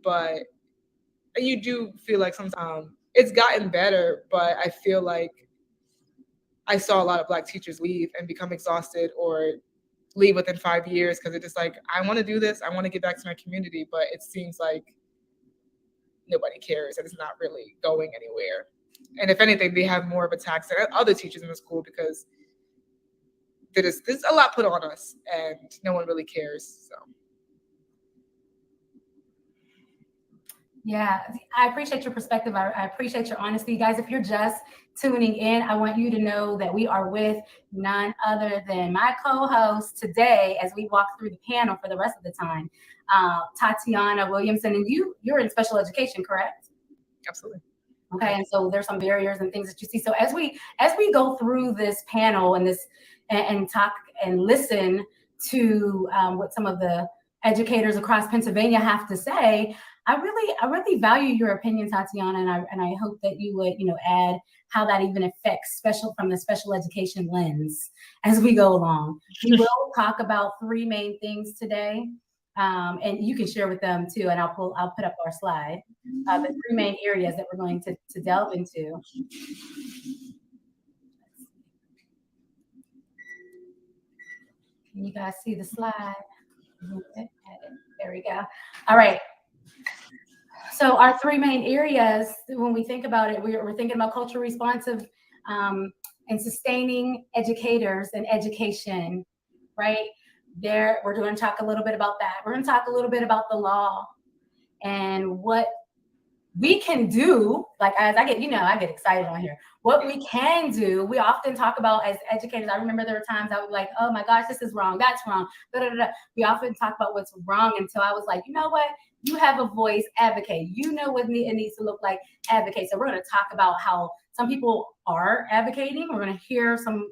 but you do feel like sometimes it's gotten better, but I feel like I saw a lot of Black teachers leave and become exhausted or leave within 5 years because it's just like, I want to do this, I want to get back to my community, but it seems like nobody cares and it's not really going anywhere. And if anything, they have more of a tax than other teachers in the school because there's a lot put on us and no one really cares. So. Yeah, I appreciate your perspective. I appreciate your honesty. Guys, if you're just tuning in, I want you to know that we are with none other than my co-host today as we walk through the panel for the rest of the time, Tatiana Williamson. And you're in special education, correct? Absolutely. Okay, and so there's some barriers and things that you see. So as we go through this panel and talk and listen to what some of the educators across Pennsylvania have to say, I really value your opinion, Tatiana, and I hope that you would, add how that even affects from the special education lens as we go along. We will talk about three main things today, and you can share with them too. And I'll put up our slide, the three main areas that we're going to delve into. Can you guys see the slide? There we go. All right. So our three main areas, when we think about it, we're thinking about culture responsive and sustaining educators and education, right? We're going to talk a little bit about that. We're going to talk a little bit about the law and what we can do. Like as I get excited on here. What we can do, we often talk about as educators. I remember there were times I would be like, oh my gosh, this is wrong, that's wrong. We often talk about what's wrong until I was like, you know what? You have a voice, advocate. You know what it needs to look like, advocate. So we're going to talk about how some people are advocating. We're going to hear some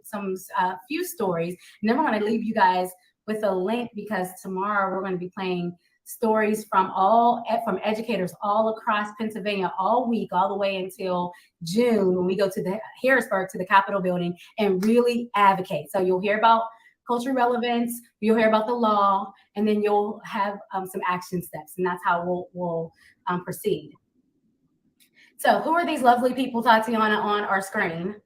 few stories, and then we're going to leave you guys with a link because tomorrow we're going to be playing stories from educators all across Pennsylvania all week, all the way until June when we go to the Harrisburg, to the Capitol building and really advocate. So you'll hear about cultural relevance, you'll hear about the law, and then you'll have some action steps, and that's how we'll proceed. So who are these lovely people, Tatiana, on our screen?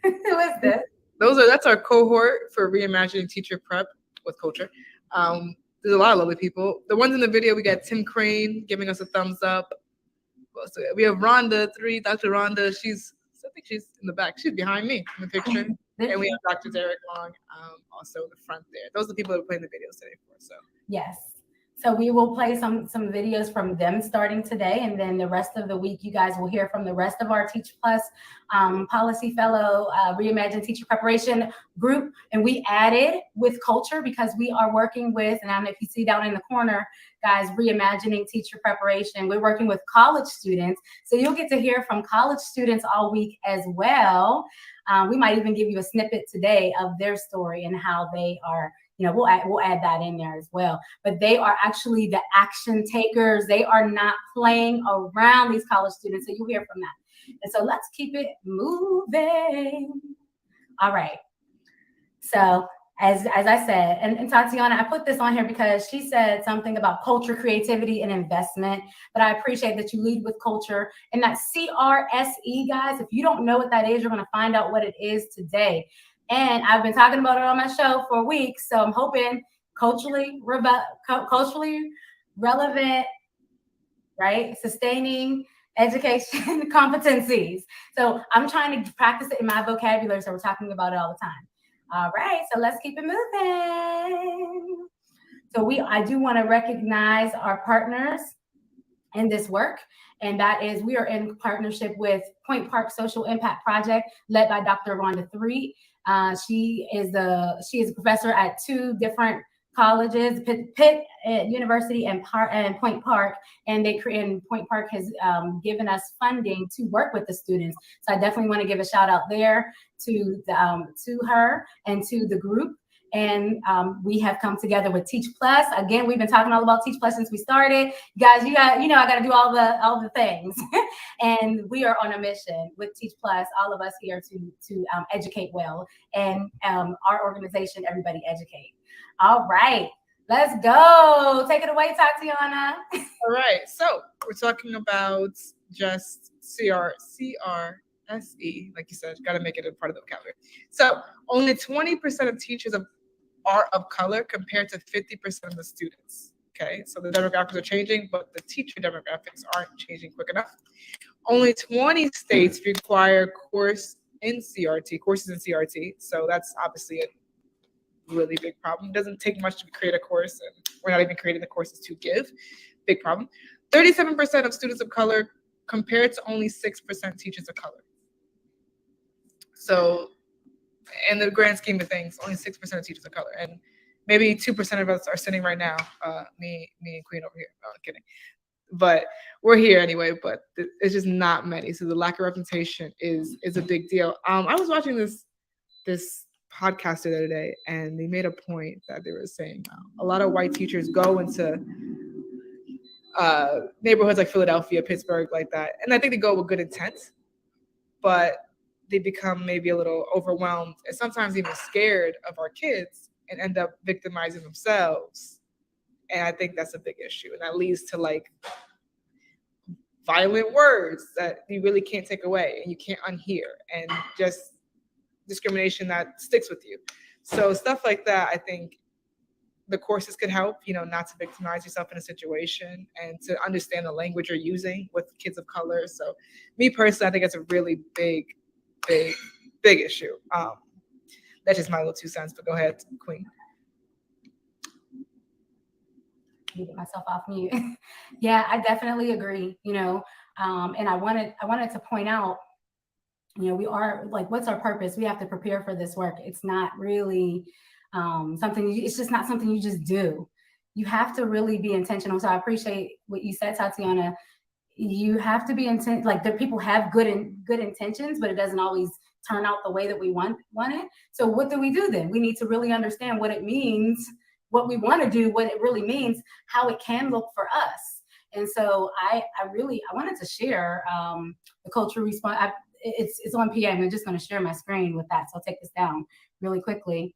Who is this? That's our cohort for reimagining teacher prep with culture. There's a lot of lovely people. The ones in the video, we got Tim Crane giving us a thumbs up. So we have Rhonda 3, Dr. Rhonda. I think she's in the back. She's behind me in the picture. And we have Dr. Derek Long also in the front there. Those are the people that are playing the videos today for us. So. Yes. So we will play some videos from them starting today, and then the rest of the week, you guys will hear from the rest of our Teach Plus Policy Fellow Reimagine Teacher Preparation group. And we added with culture because we are working with, and I don't know if you see down in the corner, guys, Reimagining Teacher Preparation. We're working with college students. So you'll get to hear from college students all week as well. We might even give you a snippet today of their story and how they are, we'll add that in there as well. But they are actually the action takers. They are not playing around, these college students. So you'll hear from that. And so let's keep it moving. All right. So as I said, and Tatiana, I put this on here because she said something about culture, creativity, and investment. But I appreciate that you lead with culture. And that CRSE, guys, if you don't know what that is, you're going to find out what it is today. And I've been talking about it on my show for weeks. So I'm hoping culturally relevant, right? Sustaining education competencies. So I'm trying to practice it in my vocabulary. So we're talking about it all the time. All right, so let's keep it moving. So I do want to recognize our partners in this work, and that is we are in partnership with Point Park Social Impact Project, led by Dr. Rhonda 3. She is a professor at two different colleges, Pitt University and Point Park, and Point Park has given us funding to work with the students. So I definitely want to give a shout out there to her and to the group. And we have come together with Teach Plus. Again, we've been talking all about Teach Plus since we started. Guys, I got to do all the things. And we are on a mission with Teach Plus, all of us here to educate well. And our organization, Everybody Educate. All right. Let's go. Take it away, Tatiana. All right. So we're talking about just CRSE, like you said, got to make it a part of the vocabulary. So only 20% of teachers are of color compared to 50% of the students. Okay, so the demographics are changing, but the teacher demographics aren't changing quick enough. Only 20 states require courses in CRT. So that's obviously a really big problem. It doesn't take much to create a course, and we're not even creating the courses to give. Big problem. 37% of students of color compared to only 6% teachers of color. So in the grand scheme of things, only 6% of teachers of color, and maybe 2% of us are sitting right now. Me and Queen over here. No, I'm kidding. But we're here anyway. But it's just not many. So the lack of representation is a big deal. I was watching this podcast the other day, and they made a point that they were saying a lot of white teachers go into neighborhoods like Philadelphia, Pittsburgh, like that, and I think they go with good intent, but they become maybe a little overwhelmed and sometimes even scared of our kids and end up victimizing themselves. And I think that's a big issue. And that leads to like violent words that you really can't take away and you can't unhear, and just discrimination that sticks with you. So stuff like that, I think the courses could help, not to victimize yourself in a situation and to understand the language you're using with kids of color. So me personally, I think it's a really big issue. That's just my little 2 cents, but go ahead, Queen. Get myself off mute. Yeah, I definitely agree, and I wanted to point out, we are like, what's our purpose? We have to prepare for this work. It's not really it's just not something you just do. You have to really be intentional. So I appreciate what you said, Tatiana. You have to be intent. Like, the people have good intentions, but it doesn't always turn out the way that we want it. So what do we do then? We need to really understand what it means, what we want to do, what it really means, how it can look for us. And so I wanted to share the cultural response. It's on PA. I'm just going to share my screen with that. So I'll take this down really quickly,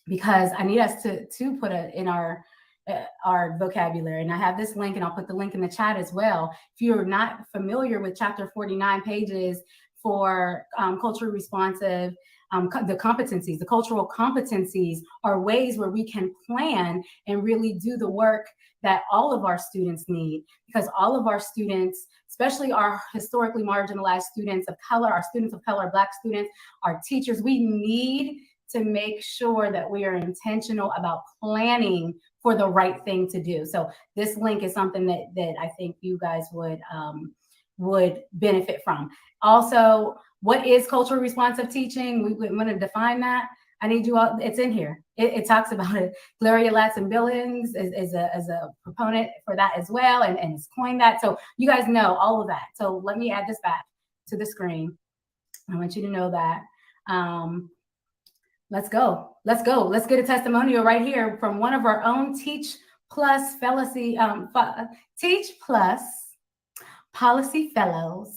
because I need us to put it in our vocabulary. And I have this link, and I'll put the link in the chat as well. If you're not familiar with chapter 49 pages for culturally responsive, the cultural competencies are ways where we can plan and really do the work that all of our students need, because all of our students, especially our historically marginalized students of color, our students of color, Black students, our teachers, we need to make sure that we are intentional about planning for the right thing to do. So this link is something that I think you guys would benefit from. Also, what is culturally responsive teaching? We want to define that. I need you all, it's in here. It talks about it. Gloria Ladson-Billings is a proponent for that as well, and has coined that. So you guys know all of that. So let me add this back to the screen. I want you to know that. Let's go. Let's get a testimonial right here from one of our own Teach Plus Policy Fellows,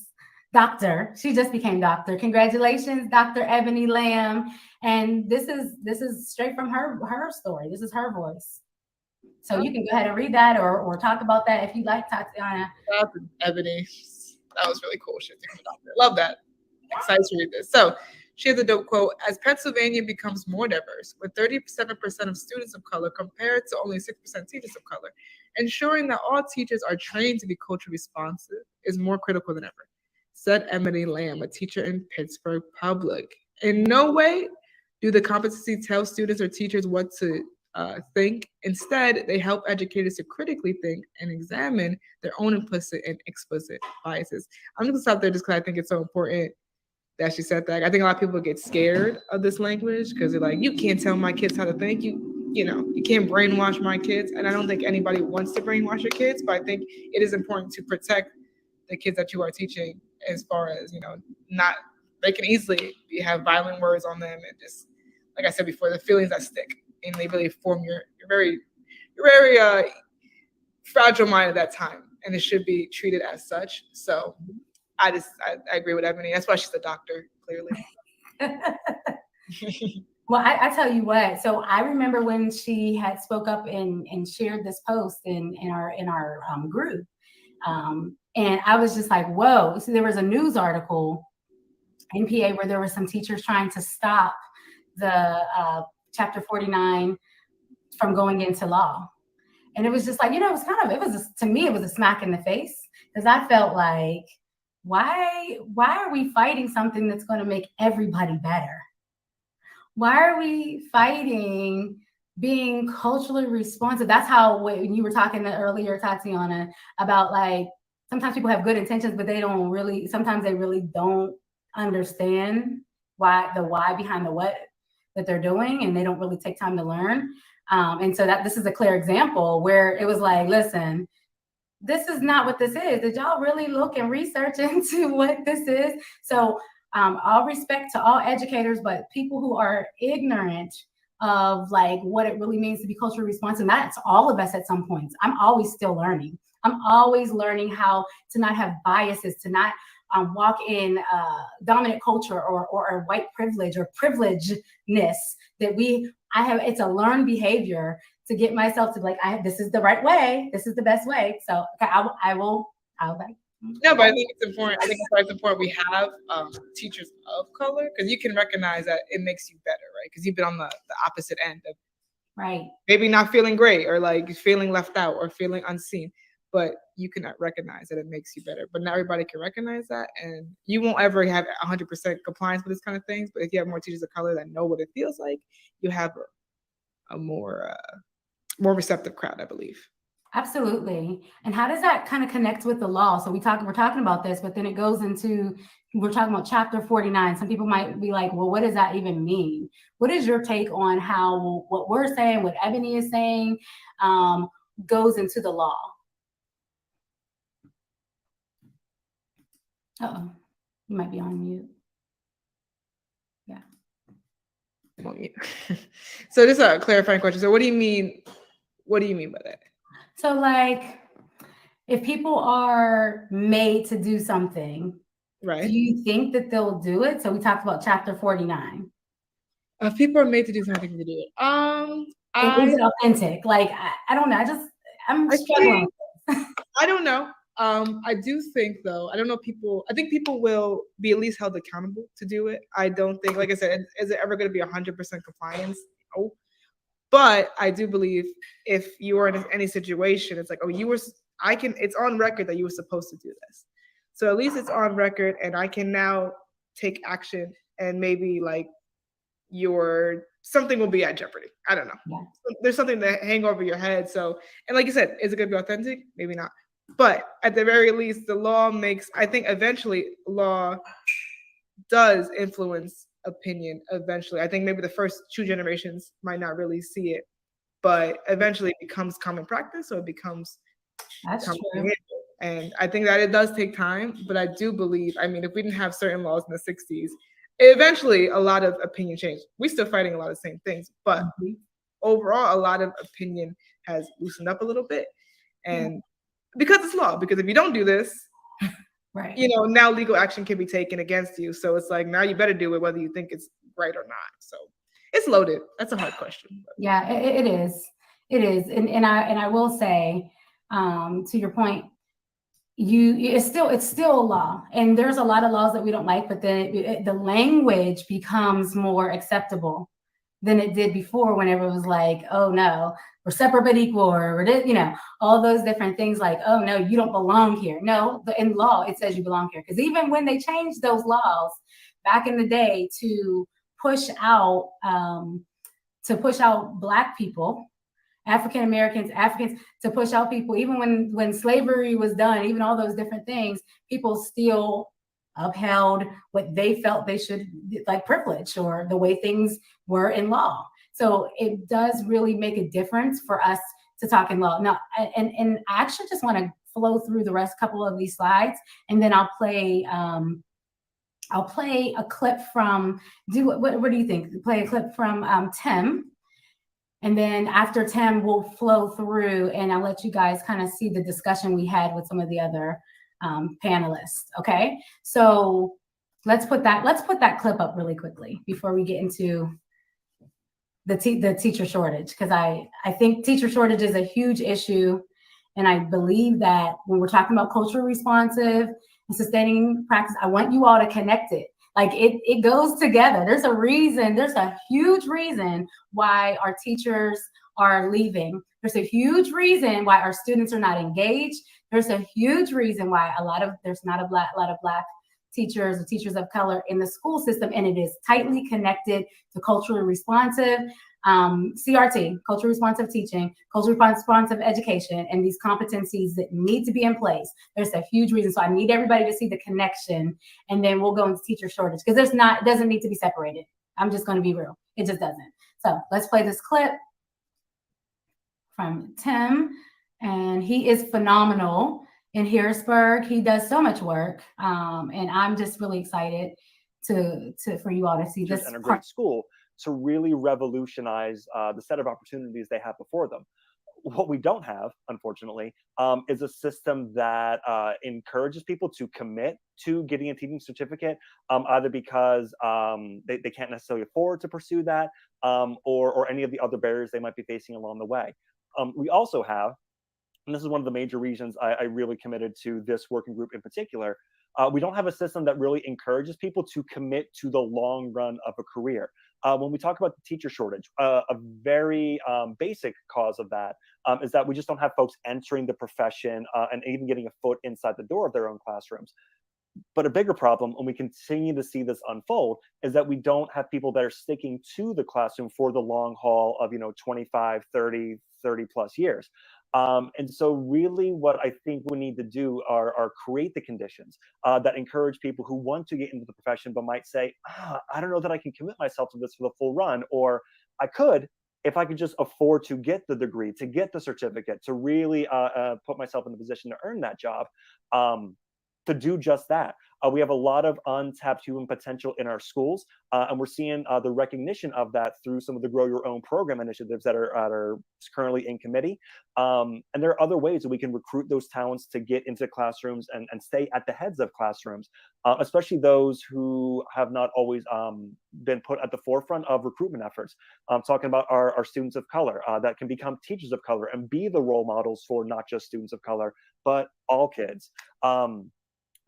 Doctor. She just became Doctor. Congratulations, Dr. Ebony Lamb. And this is straight from her story. This is her voice. So you can go ahead and read that or talk about that if you like, Tatiana. Ebony, that was really cool. Love that. Excited to read this. So she has a dope quote: as Pennsylvania becomes more diverse, with 37% of students of color compared to only 6% teachers of color, ensuring that all teachers are trained to be culturally responsive is more critical than ever, said Ebony Lamb, a teacher in Pittsburgh Public. In no way do the competencies tell students or teachers what to think. Instead, they help educators to critically think and examine their own implicit and explicit biases. I'm just going to stop there just because I think it's so important that she said that. I think a lot of people get scared of this language because they're like, you can't tell my kids how to think. You can't brainwash my kids. And I don't think anybody wants to brainwash your kids, but I think it is important to protect the kids that you are teaching, as far as, they can easily have violent words on them, and just, like I said before, the feelings that stick, and they really form your very fragile mind at that time, and it should be treated as such. So I agree with Ebony. That's why she's a doctor, clearly. Well, I tell you what. So I remember when she had spoke up and shared this post in our group, and I was just like, whoa. So there was a news article in PA where there were some teachers trying to stop the Chapter 49 from going into law. And it was just like, to me, it was a smack in the face, because I felt like, why are we fighting something that's going to make everybody better? Why are we fighting being culturally responsive? That's how, when you were talking earlier, Tatiana, about like, sometimes people have good intentions, but sometimes they really don't understand the why behind the what that they're doing, and they don't really take time to learn. And so this is a clear example where it was like, listen, this is not what this is. Did y'all really look and research into what this is? So all respect to all educators, but people who are ignorant of like what it really means to be culturally responsive, that's all of us at some points. I'm always still learning. I'm always learning how to not have biases, to not walk in dominant culture or white privilege or privilegedness I have. It's a learned behavior to get myself to like, this is the right way. This is the best way. So okay, I'll like. No, but I think it's important. I think it's important we have teachers of color, because you can recognize that it makes you better, right? Because you've been on the opposite end of right, maybe not feeling great, or like feeling left out or feeling unseen, but you can recognize that it makes you better. But not everybody can recognize that, and you won't ever have 100% compliance with this kind of things. But if you have more teachers of color that know what it feels like, you have a more receptive crowd, I believe. Absolutely. And how does that kind of connect with the law? So we're talking about this, but then it goes into, we're talking about Chapter 49. Some people might be like, well, what does that even mean? What is your take on how what we're saying, what Ebony is saying, goes into the law? Uh-oh, you might be on mute. Yeah. So just a clarifying question. So what do you mean by that? So like, if people are made to do something, right, do you think that they'll do it? So we talked about Chapter 49. If people are made to do something, to do it. Is it authentic? Like, I don't know. I'm struggling. I don't know. I do think, though, I don't know, I think people will be at least held accountable to do it. I don't think, like I said, is it ever going to be 100% compliance? No. But I do believe if you are in any situation, it's like, it's on record that you were supposed to do this. So at least it's on record, and I can now take action, and maybe like something will be at jeopardy. I don't know. Yeah. There's something to hang over your head. So, and like you said, is it going to be authentic? Maybe not. But at the very least, the law I think eventually law does influence opinion eventually. I think maybe the first 2 generations might not really see it, but eventually it becomes common practice, or it becomes true. And I think that it does take time, but I do believe, I mean, if we didn't have certain laws in the 60s, eventually a lot of opinion changed. We're still fighting a lot of the same things, but overall, a lot of opinion has loosened up a little bit. And because it's law, because if you don't do this, right, now legal action can be taken against you. So it's like, now you better do it whether you think it's right or not. So it's loaded. That's a hard question. Yeah, it is. It is. And I will say, to your point, it's still a law, and there's a lot of laws that we don't like, but then the language becomes more acceptable than it did before, whenever it was like, oh no, we're separate but equal, or we're all those different things, like, oh no, you don't belong here. No, in law it says you belong here, because even when they changed those laws back in the day to push out Black people, African Americans, to push out people, even when slavery was done, even all those different things, people still upheld what they felt they should, like privilege or the way things were in law. So it does really make a difference for us to talk in law. Now, and I actually just want to flow through the couple of these slides, and then I'll play a clip from, what do you think? Play a clip from Tim. And then after Tim, we'll flow through, and I'll let you guys kind of see the discussion we had with some of the other panelists. Okay, so let's put that clip up really quickly before we get into the teacher shortage, because I think teacher shortage is a huge issue. And I believe that when we're talking about culturally responsive and sustaining practice, I want you all to connect it. Like it goes together. There's a huge reason why our teachers are leaving. There's a huge reason why our students are not engaged. There's a huge reason why there's not a lot of Black teachers or teachers of color in the school system, and it is tightly connected to culturally responsive CRT, culturally responsive teaching, culturally responsive education, and these competencies that need to be in place. There's a huge reason. So I need everybody to see the connection, and then we'll go into teacher shortage, because it doesn't need to be separated. I'm just going to be real. It just doesn't. So let's play this clip from Tim, and he is phenomenal in Harrisburg. He does so much work, and I'm just really excited for you all to see this. And a great school to really revolutionize the set of opportunities they have before them. What we don't have, unfortunately, is a system that encourages people to commit to getting a teaching certificate, either because they can't necessarily afford to pursue that, or any of the other barriers they might be facing along the way. We also have, and this is one of the major reasons I really committed to this working group in particular, we don't have a system that really encourages people to commit to the long run of a career. When we talk about the teacher shortage, a very basic cause of that is that we just don't have folks entering the profession and even getting a foot inside the door of their own classrooms. But a bigger problem, and we continue to see this unfold, is that we don't have people that are sticking to the classroom for the long haul of 25, 30 plus years. And so really what I think we need to do are create the conditions that encourage people who want to get into the profession but might say, I don't know that I can commit myself to this for the full run, or I could if I could just afford to get the degree, to get the certificate, to really put myself in the position to earn that job. To do just that. We have a lot of untapped human potential in our schools, and we're seeing the recognition of that through some of the Grow Your Own program initiatives that are currently in committee. And there are other ways that we can recruit those talents to get into classrooms and stay at the heads of classrooms, especially those who have not always been put at the forefront of recruitment efforts. I'm talking about our students of color that can become teachers of color and be the role models for not just students of color, but all kids.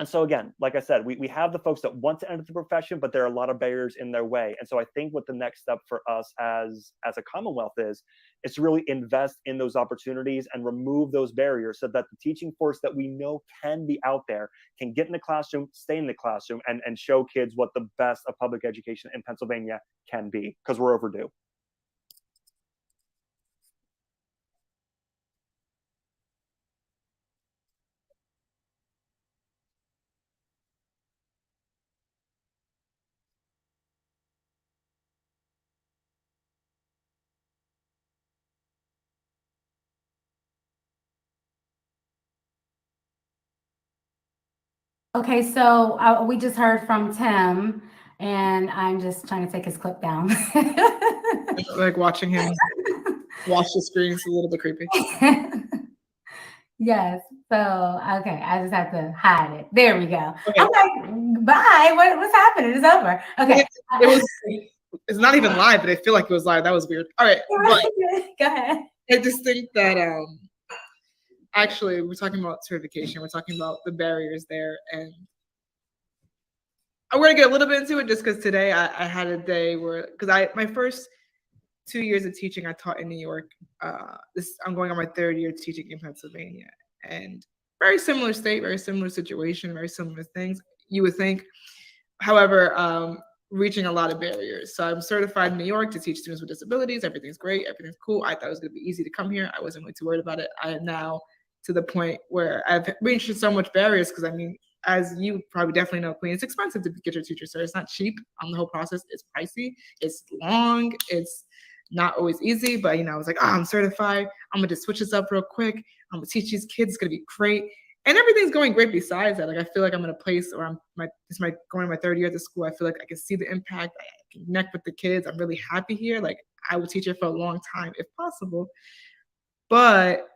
And so again, like I said, we have the folks that want to enter the profession, but there are a lot of barriers in their way. And so I think what the next step for us as a Commonwealth is to really invest in those opportunities and remove those barriers so that the teaching force that we know can be out there can get in the classroom, stay in the classroom, and show kids what the best of public education in Pennsylvania can be, because we're overdue. Okay, so we just heard from Tim, and I'm just trying to take his clip down. Like watching him watch the screen is a little bit creepy. Yes. So okay, I just have to hide it. There we go. Okay. I'm like, bye. What's happening? It's over. Okay. It's not even live, but I feel like it was live. That was weird. All right. But go ahead. I just think that actually we're talking about certification. We're talking about the barriers there, and I'm going to get a little bit into it just because today I had a day where, because my first 2 years of teaching, I taught in New York. I'm going on my third year teaching in Pennsylvania, and very similar state, very similar situation, very similar things, you would think. However, reaching a lot of barriers. So I'm certified in New York to teach students with disabilities. Everything's great. Everything's cool. I thought it was going to be easy to come here. I wasn't really too worried about it. I am now to the point where I've reached so much barriers, because I mean, as you probably definitely know, Queen, it's expensive to get your teacher cert. It's not cheap. The whole process is pricey. It's long. It's not always easy, but I was like, I'm certified. I'm gonna just switch this up real quick. I'm gonna teach these kids. It's gonna be great, and everything's going great. Besides that, like I feel like I'm in a place where this might going my third year at the school. I feel like I can see the impact. I can connect with the kids. I'm really happy here. Like I will teach it for a long time if possible, but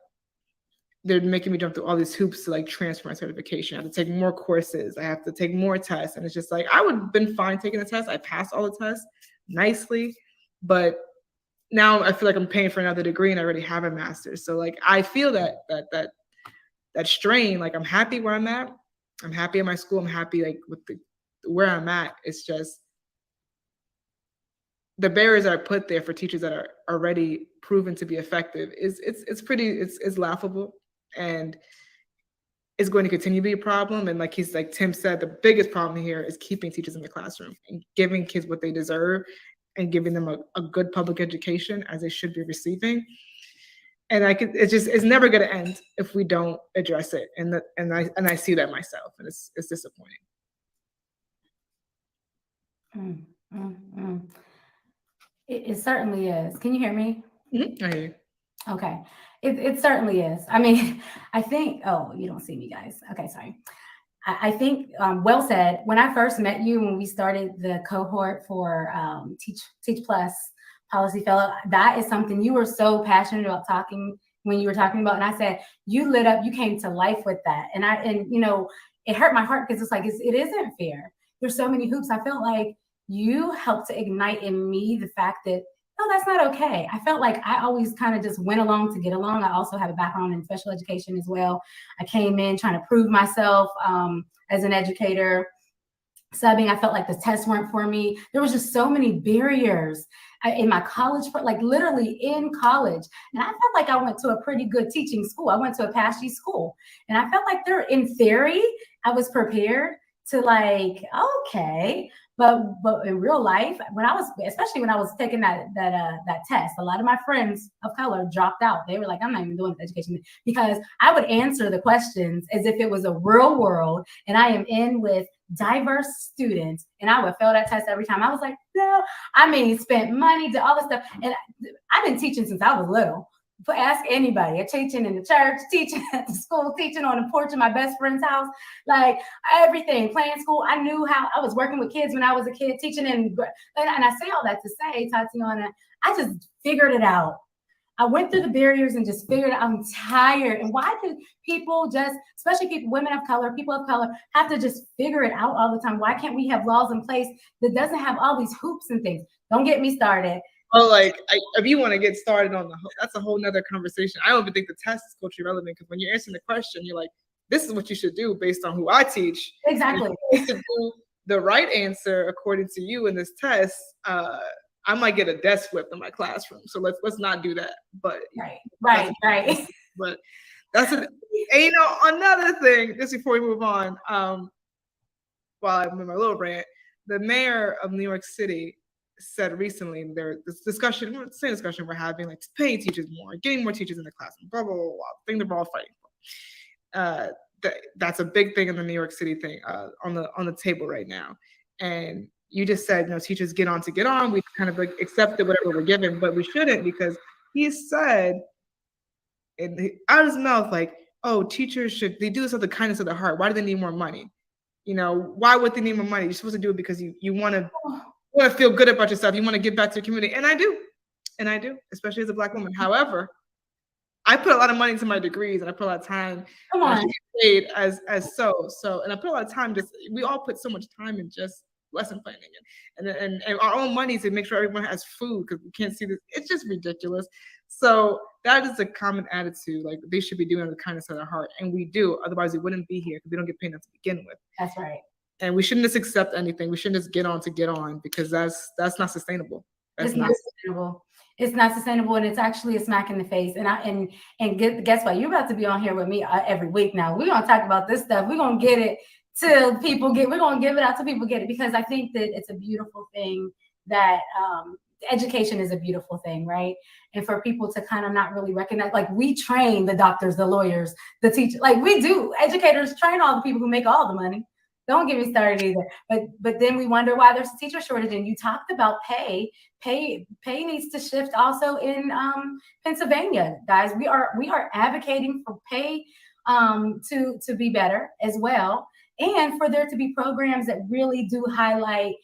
they're making me jump through all these hoops to like transfer my certification. I have to take more courses. I have to take more tests. And it's just like, I would have been fine taking the test. I passed all the tests nicely, but now I feel like I'm paying for another degree and I already have a master's. So like I feel that strain. Like I'm happy where I'm at. I'm happy in my school. I'm happy like with where I'm at. It's just the barriers that are put there for teachers that are already proven to be effective it's laughable, and it's going to continue to be a problem. And like Tim said, the biggest problem here is keeping teachers in the classroom and giving kids what they deserve and giving them a good public education as they should be receiving. And it's never going to end if we don't address it. And I see that myself, and it's disappointing. It certainly is. Can you hear me? Mm-hmm. I hear you. Okay. It certainly is. I mean, I think, oh, you don't see me, guys. Okay, sorry. I think, well said. When I first met you, when we started the cohort for Teach Plus Policy Fellow, that is something you were so passionate about when you were talking about. And I said, you lit up, you came to life with that. And you know, it hurt my heart because it's like, it isn't fair. There's so many hoops. I felt like you helped to ignite in me the fact that, no, that's not okay. I felt like I always kind of just went along to get along. I also have a background in special education as well. I came in trying to prove myself as an educator. Subbing, I felt like the tests weren't for me. There was just so many barriers in my college, like literally in college. And I felt like I went to a pretty good teaching school. I went to a PASHE school. And I felt like in theory, I was prepared to like, okay. But in real life, especially when I was taking that test, a lot of my friends of color dropped out. They were like, I'm not even doing education, because I would answer the questions as if it was a real world and I am in with diverse students, and I would fail that test every time. I was like, no, I mean, spent money, did all this stuff. And I've been teaching since I was little. But ask anybody. I'm teaching in the church, teaching at the school, teaching on the porch of my best friend's house, like everything, playing school. I knew how. I was working with kids when I was a kid, teaching and I say all that to say, Tatiana, I just figured it out. I went through the barriers and just figured out. I'm tired. And why do people especially people, women of color, people of color, have to just figure it out all the time? Why can't we have laws in place that doesn't have all these hoops and things? Don't get me started. Oh, like if you want to get started on that's a whole nother conversation. I don't even think the test is culturally relevant, because when you're answering the question, you're like, this is what you should do based on who I teach. Exactly. To do the right answer according to you in this test, I might get a desk flipped in my classroom. So let's not do that. But right. But that's and you know, another thing, just before we move on, while I'm in my little rant, the mayor of New York City said recently, this same discussion we're having, like paying teachers more, getting more teachers in the classroom, blah blah blah, blah, thing that we're all fighting for. That's a big thing in the New York City thing on the table right now. And you just said, teachers get on. We kind of like accepted whatever we're given, but we shouldn't, because he said out of his mouth, like, oh, teachers they do this out of the kindness of their heart. Why do they need more money? Why would they need more money? You're supposed to do it because you want to feel good about yourself. You want to give back to your community. And I do, especially as a Black woman. However, I put a lot of money into my degrees, and I put a lot of time. Come on. Paid as so, and I put a lot of time. We all put so much time in just lesson planning and our own money to make sure everyone has food, because we can't see this. It's just ridiculous. So that is a common attitude. Like, they should be doing the kindness of their heart, and we do. Otherwise, we wouldn't be here, because we don't get paid enough to begin with. That's right. And we shouldn't just accept anything. We shouldn't just get on, because that's not sustainable. It's not sustainable. It's not sustainable, and it's actually a smack in the face. And guess what? You're about to be on here with me every week now. We're gonna talk about this stuff. We're gonna get it till people get. We're gonna give it out till people get it, because I think that it's a beautiful thing. That education is a beautiful thing, right? And for people to kind of not really recognize, like, we train the doctors, the lawyers, the teachers, like we do. Educators train all the people who make all the money. Don't get me started either. But then we wonder why there's a teacher shortage. And you talked about pay. Pay needs to shift also in Pennsylvania, guys. We are advocating for pay to be better as well, and for there to be programs that really do highlight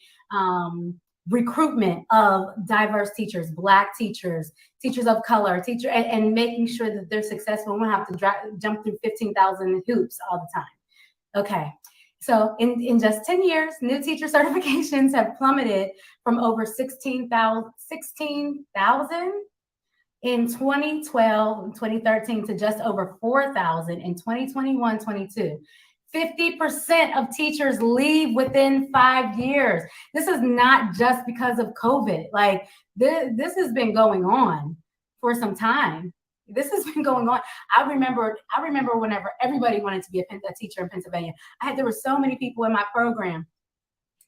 recruitment of diverse teachers, Black teachers, teachers of color, and making sure that they're successful. We don't have to jump through 15,000 hoops all the time. Okay. So in just 10 years, new teacher certifications have plummeted from over 16,000 in 2012 and 2013 to just over 4,000 in 2021-22. 50% of teachers leave within 5 years. This is not just because of COVID. Like this has been going on for some time. This has been going on. I remember whenever everybody wanted to be a teacher in Pennsylvania. There were so many people in my program,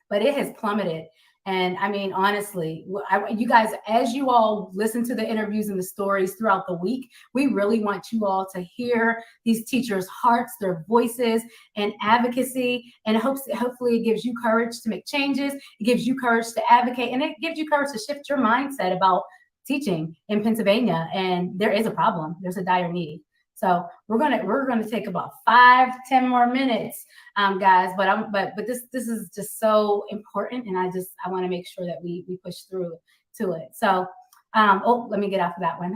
but it has plummeted. And I mean, honestly, you guys, as you all listen to the interviews and the stories throughout the week, we really want you all to hear these teachers' hearts, their voices, and advocacy. And hopefully it gives you courage to make changes. It gives you courage to advocate, and it gives you courage to shift your mindset about teaching in Pennsylvania. And there is a problem. There's a dire need. So we're gonna take about 5-10 more minutes, guys. But this is just so important, and I want to make sure that we push through to it. So let me get off of that one.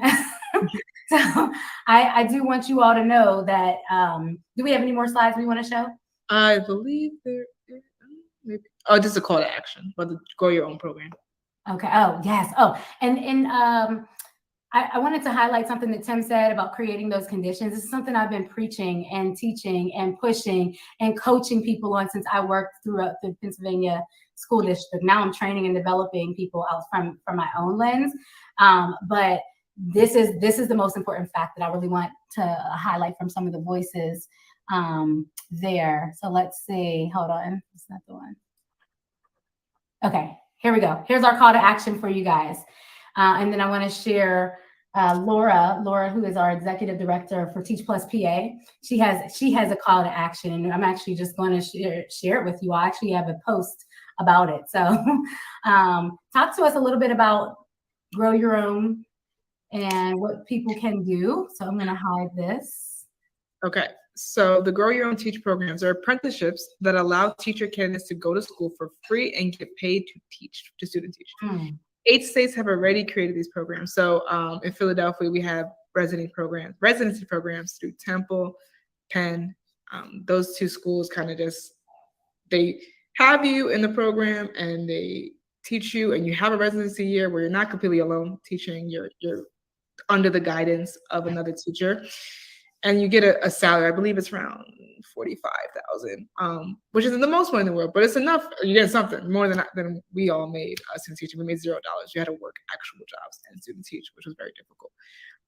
So I do want you all to know that. Do we have any more slides we want to show? I believe there is, maybe. Oh, just a call to action for the Grow Your Own program. Okay. Oh yes. Oh, and I wanted to highlight something that Tim said about creating those conditions. This is something I've been preaching and teaching and pushing and coaching people on since I worked throughout the Pennsylvania school district. Now I'm training and developing people out from my own lens. But this is the most important fact that I really want to highlight from some of the voices there. So let's see. Hold on. It's not the one. Okay, here we go. Here's our call to action for you guys. And then I want to share Laura, who is our executive director for Teach Plus PA. She has a call to action, and I'm actually just going to share it with you. I actually have a post about it. So talk to us a little bit about Grow Your Own and what people can do. So I'm going to hide this. Okay. So the Grow Your Own Teach programs are apprenticeships that allow teacher candidates to go to school for free and get paid to student teach. 8 states have already created these programs. So in Philadelphia, we have residency programs through Temple, Penn. Those 2 schools kind of they have you in the program and they teach you, and you have a residency year where you're not completely alone teaching. You're under the guidance of another teacher, and you get a salary. I believe it's around $45,000, which isn't the most money in the world, but it's enough. You get something more than we all made student teaching. We made $0. You had to work actual jobs and student teach, which was very difficult.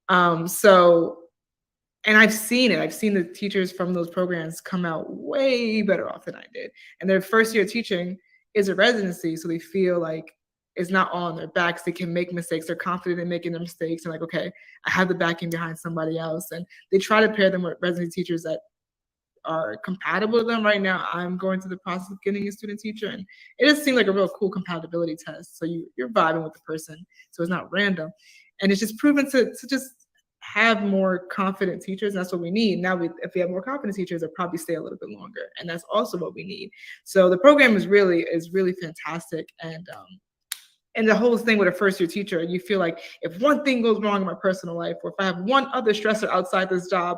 And I've seen it. I've seen the teachers from those programs come out way better off than I did. And their first year teaching is a residency, so they feel like it's not all on their backs. They can make mistakes. They're confident in making their mistakes. And like, okay, I have the backing behind somebody else. And they try to pair them with residency teachers that are compatible to them. Right now, I'm going through the process of getting a student teacher, and it just seemed like a real cool compatibility test. So you're vibing with the person, so it's not random. And it's just proven to just have more confident teachers. And that's what we need. Now, if we have more confident teachers, they'll probably stay a little bit longer. And that's also what we need. So the program is really fantastic. And the whole thing with a first year teacher, you feel like if one thing goes wrong in my personal life, or if I have one other stressor outside this job,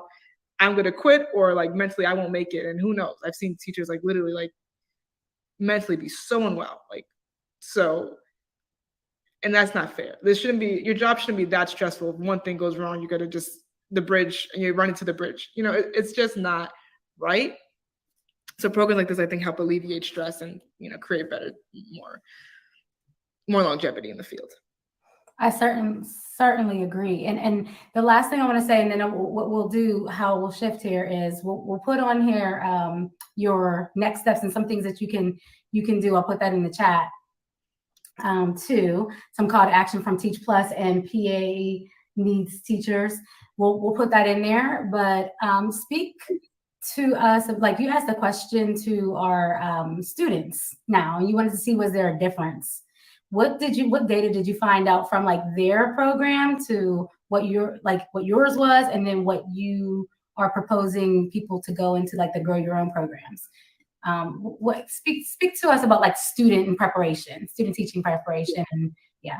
I'm going to quit, or like mentally I won't make it. And who knows? I've seen teachers like literally like mentally be so unwell. And that's not fair. Your job shouldn't be that stressful. If one thing goes wrong, you got to just the bridge and you run into the bridge. It's just not right. So programs like this, I think, help alleviate stress and, create better, more longevity in the field. I certainly agree. And the last thing I want to say, and then what we'll do, how we'll shift here is we'll put on here your next steps and some things that you can do. I'll put that in the chat too. Some call to action from Teach Plus and PA needs teachers. We'll put that in there. But speak to us of, like, you asked the question to our students now, and you wanted to see, was there a difference? What data did you find out from like their program to what yours was, and then what you are proposing people to go into like the Grow Your Own programs? Speak to us about like student teaching preparation, and yeah.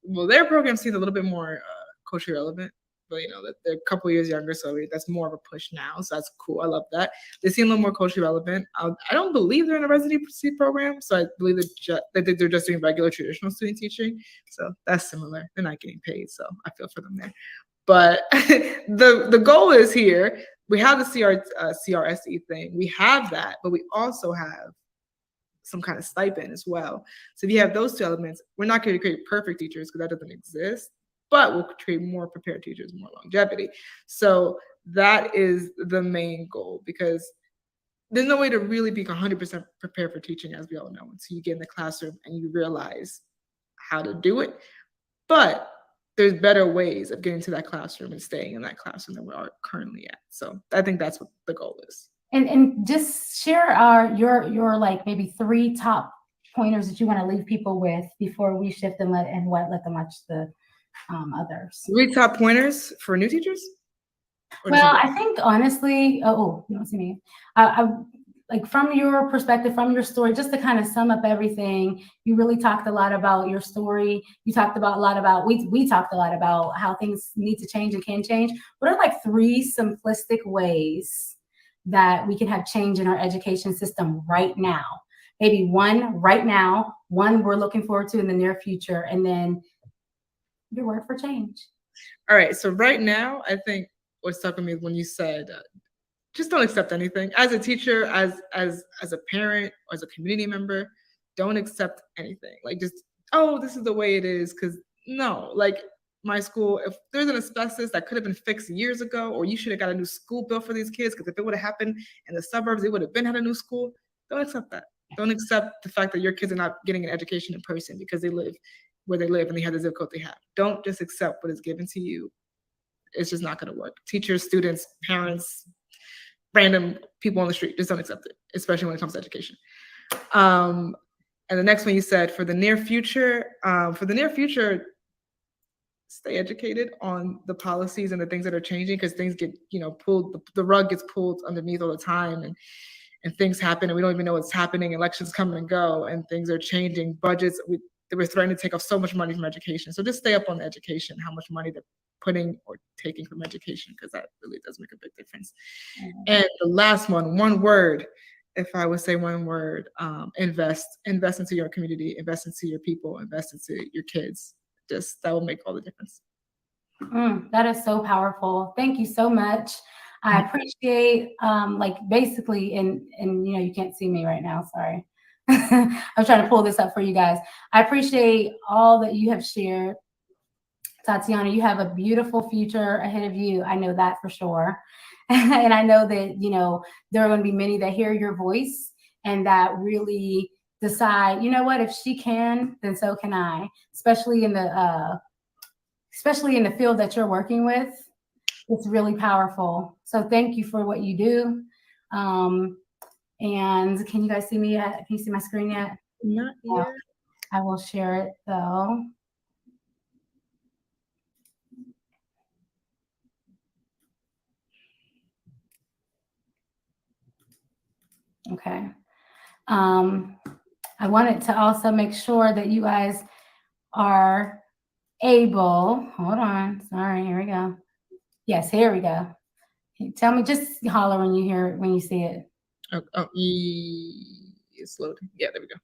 Well, their program seems a little bit more culturally relevant. but they're a couple years younger, so that's more of a push now. So that's cool. I love that. They seem a little more culturally relevant. I don't believe they're in a residency program, so I believe they're just doing regular traditional student teaching. So that's similar. They're not getting paid, so I feel for them there. But the goal is here. We have the CRSE thing. We have that, but we also have some kind of stipend as well. So if you have those two elements, we're not going to create perfect teachers because that doesn't exist, but we'll create more prepared teachers, more longevity. So that is the main goal, because there's no way to really be 100% prepared for teaching, as we all know, until you get in the classroom and you realize how to do it. But there's better ways of getting to that classroom and staying in that classroom than we are currently at. So I think that's what the goal is. And just share your like maybe 3 top pointers that you want to leave people with before we shift and let them watch the others. 3 top pointers for new teachers? Well, I think honestly, you don't see me. I like, from your perspective, from your story, just to kind of sum up everything, you really talked a lot about your story. You talked about a lot about, we talked a lot about how things need to change and can change. What are like 3 simplistic ways that we can have change in our education system right now? Maybe 1 right now, 1 we're looking forward to in the near future, and then your word for change. All right. So right now, I think what stuck with me when you said, just don't accept anything. As a teacher, as a parent, as a community member, don't accept anything. Like, just, oh, this is the way it is. Because no, like my school, if there's an asbestos that could have been fixed years ago, or you should have got a new school built for these kids, because if it would have happened in the suburbs, they would have had a new school. Don't accept that. Don't accept the fact that your kids are not getting an education in person because they live where they live and they have the zip code they have. Don't just accept what is given to you. It's just not going to work. Teachers, students, parents, random people on the street, just don't accept it, especially when it comes to education. And the next one you said, for the near future, stay educated on the policies and the things that are changing, because things get, pulled, the rug gets pulled underneath all the time, and things happen and we don't even know what's happening. Elections come and go and things are changing. Budgets, they were threatening to take off so much money from education. So just stay up on education, how much money they're putting or taking from education, because that really does make a big difference. Mm-hmm. And the last one word, if I would say one word, invest into your community, invest into your people, invest into your kids. Just, that will make all the difference. That is so powerful. Thank you so much. I appreciate, like, basically, and you can't see me right now, sorry. I'm trying to pull this up for you guys. I appreciate all that you have shared. Tatiana, you have a beautiful future ahead of you. I know that for sure. And I know that, there are going to be many that hear your voice and that really decide, you know what, if she can, then so can I, especially in the field that you're working with. It's really powerful. So thank you for what you do. And can you guys see me yet? Can you see my screen yet? Not yet. I will share it though. Okay. I wanted to also make sure that you guys are able, hold on, sorry, here we go. Yes, here we go. Tell me, just holler when you hear it, when you see it. It's loading. Yeah, there we go.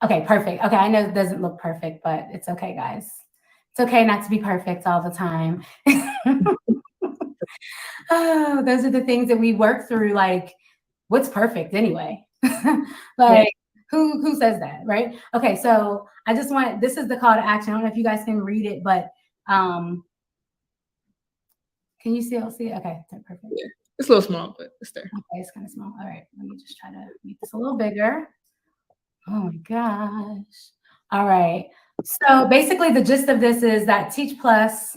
Okay, perfect. Okay, I know it doesn't look perfect, but it's okay, guys. It's okay not to be perfect all the time. Oh, those are the things that we work through, like, what's perfect anyway? Like, who says that, right? Okay, so I just want, this is the call to action. I don't know if you guys can read it, but can you see it? Okay, perfect. Yeah, it's a little small, but it's there. Okay, it's kind of small. All right, let me just try to make this a little bigger. Oh my gosh. All right. So basically the gist of this is that Teach Plus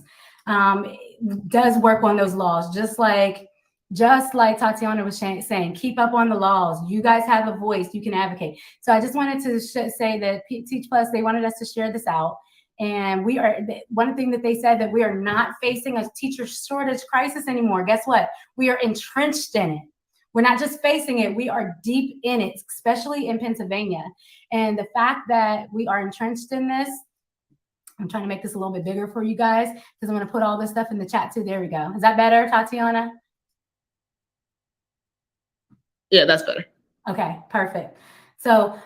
does work on those laws, just like Tatiana was saying, keep up on the laws. You guys have a voice, you can advocate. So I just wanted to say that Teach Plus, they wanted us to share this out. And we are, one thing that they said, that we are not facing a teacher shortage crisis anymore. Guess what? We are entrenched in it. We're not just facing it, we are deep in it, especially in Pennsylvania. And the fact that we are entrenched in this I'm trying to make this a little bit bigger for you guys because I'm going to put all this stuff in the chat too. There we go. Is that better, Tatiana? Yeah, that's better. Okay, perfect. So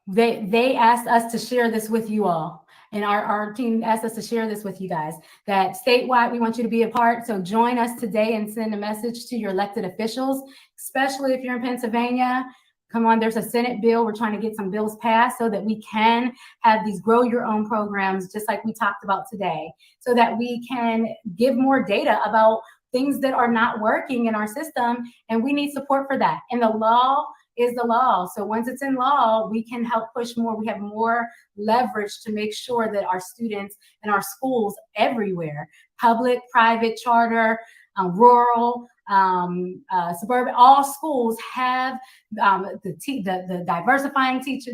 they asked us to share this with you all. And our team asked us to share this with you guys, that statewide, we want you to be a part. So join us today and send a message to your elected officials, especially if you're in Pennsylvania. Come on, there's a Senate bill. We're trying to get some bills passed so that we can have these grow your own programs, just like we talked about today, so that we can give more data about things that are not working in our system. And we need support for that. And the law is the law. So once it's in law, we can help push more. We have more leverage to make sure that our students and our schools everywhere, public, private, charter, rural, suburban, all schools have the diversifying teacher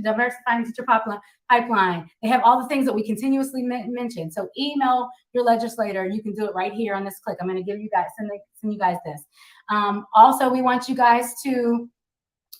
pipeline. They have all the things that we continuously mention. So email your legislator. You can do it right here on this click. I'm going to give you guys, send you guys this. Also, we want you guys to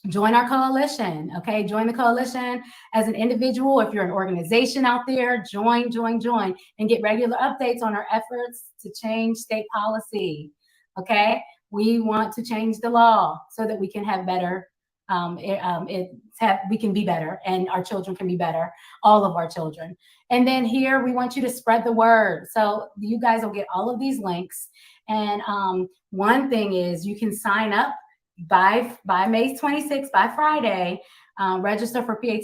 join our coalition. Okay, join the coalition as an individual. If you're an organization out there, join, and get regular updates on our efforts to change state policy. Okay, we want to change the law so that we can have better. We can be better, and our children can be better. All of our children. And then here we want you to spread the word. So you guys will get all of these links. And one thing is you can sign up by May 26th, by Friday, register for PA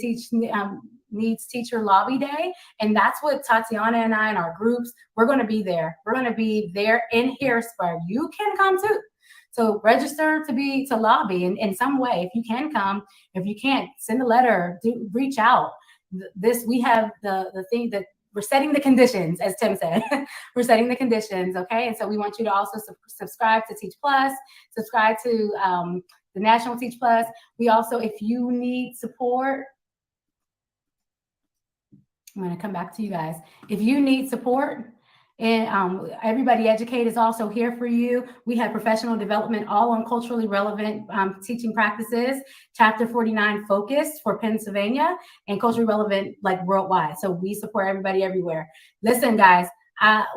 Needs Teacher Lobby Day. And that's what Tatiana and I and our groups, we're going to be there. We're going to be there in Harrisburg. You can come too. So register to lobby in some way. If you can come, if you can't, send a letter, reach out. We have the thing that we're setting the conditions, as Tim said. We're setting the conditions, okay? And so we want you to also subscribe to Teach Plus, subscribe to the National Teach Plus. We also, if you need support, I'm going to come back to you guys. If you need support, and Everybody Educate is also here for you. We have professional development all on culturally relevant teaching practices, Chapter 49 focused for Pennsylvania, and culturally relevant like worldwide. So we support everybody everywhere. Listen, guys,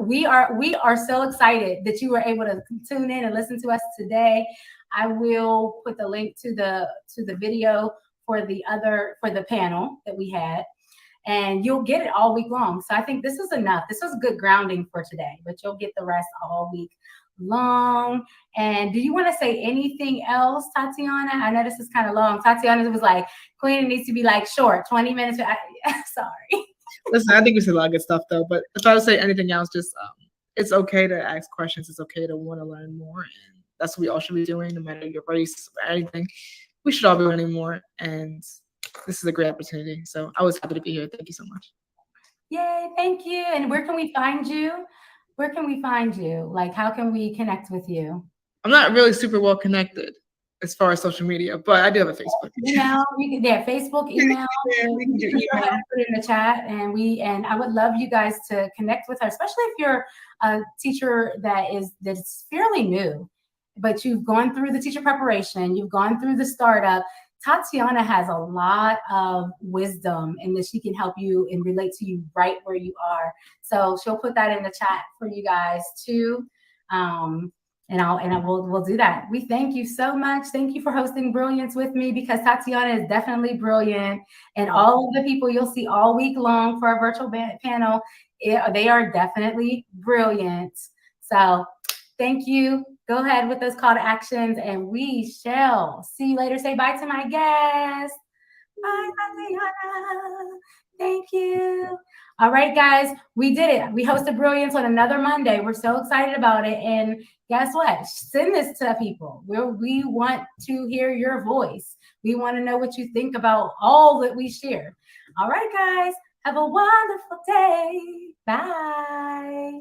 we are so excited that you were able to tune in and listen to us today. I will put the link to the video for the panel that we had. And you'll get it all week long. So I think this is enough. This was good grounding for today, but you'll get the rest all week long. And do you want to say anything else, Tatiana? I know this is kind of long. Tatiana was like, Queen, it needs to be like short, 20 minutes. Sorry. Listen, I think we said a lot of good stuff though, but if I would say anything else, just it's okay to ask questions. It's okay to want to learn more. And that's what we all should be doing, no matter your race or anything. We should all be learning more. And this is a great opportunity. So I was happy to be here. Thank you so much. Yay, thank you. And where can we find you? Where can we find you? Like, how can we connect with you? I'm not really super well connected as far as social media, but I do have a Facebook. Email, Facebook, email. We can do email. Put it in the chat, and I would love you guys to connect with her, especially if you're a teacher that's fairly new, but you've gone through the teacher preparation, you've gone through the startup. Tatiana has a lot of wisdom in that she can help you and relate to you right where you are. So she'll put that in the chat for you guys too. And we'll do that. We thank you so much. Thank you for hosting Brilliance with me, because Tatiana is definitely brilliant. And all of the people you'll see all week long for our virtual panel, they are definitely brilliant. So thank you. Go ahead with those call to actions, and we shall see you later. Say bye to my guest. Bye, Tatiana. Thank you. All right, guys, we did it. We hosted Brilliance on another Monday. We're so excited about it. And guess what? Send this to people. We want to hear your voice. We want to know what you think about all that we share. All right, guys, have a wonderful day. Bye.